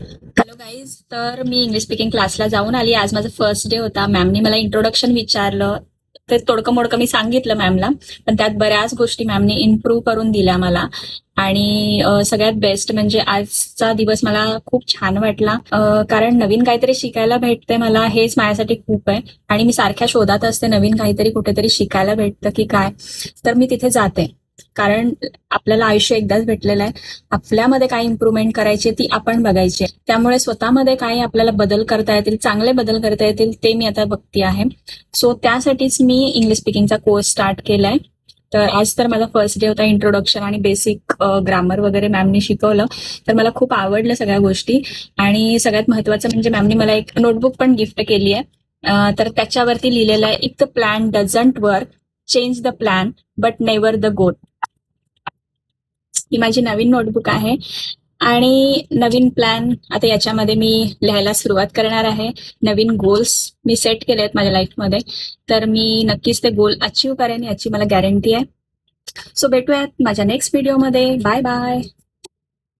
Hello guys, तर मी English speaking क्लासला जाऊन आली. आज माझा फर्स्ट डे होता. मॅमनी मला इंट्रोडक्शन विचारलं, ते तोडकं मोडकं मी सांगितलं मॅमला, पण त्यात बऱ्याच गोष्टी मॅमनी इम्प्रूव्ह करून दिल्या मला. आणि सगळ्यात बेस्ट म्हणजे आजचा दिवस मला खूप छान वाटला, कारण नवीन काहीतरी शिकायला भेटते मला, हेच माझ्यासाठी खूप आहे. आणि मी सारख्या शोधात असते नवीन काहीतरी कुठेतरी शिकायला भेटतं की काय, तर मी तिथे जाते. कारण आपल्याला आयुष्य एकदाच भेटलेलं आहे. आपल्यामध्ये काय इम्प्रूव्हमेंट करायची ती आपण बघायची आहे. त्यामुळे स्वतःमध्ये काय आपल्याला बदल करता येतील, चांगले बदल करता येतील, ते मी आता बघते आहे. सो त्यासाठीच मी इंग्लिश स्पीकिंगचा कोर्स स्टार्ट केलाय. तर आज तर माझा फर्स्ट डे होता. इंट्रोडक्शन आणि बेसिक ग्रामर वगैरे मॅमनी शिकवलं, तर मला खूप आवडलं सगळ्या गोष्टी. आणि सगळ्यात महत्वाचं म्हणजे मॅमनी मला एक नोटबुक पण गिफ्ट केली आहे. तर त्याच्यावरती लिहिलेलं आहे, if the plan doesn't work, change the plan but never the goal. ही माझी नवीन नोटबुक आहे आणि नवीन प्लॅन आता याच्यामध्ये मी लिहायला सुरुवात करणार आहे. नवीन गोल्स मी सेट केले आहेत माझ्या लाईफमध्ये, तर मी नक्कीच ते गोल अचीव्ह करेन याची मला गॅरंटी आहे. सो भेटूयात माझ्या नेक्स्ट व्हिडिओमध्ये. Bye bye.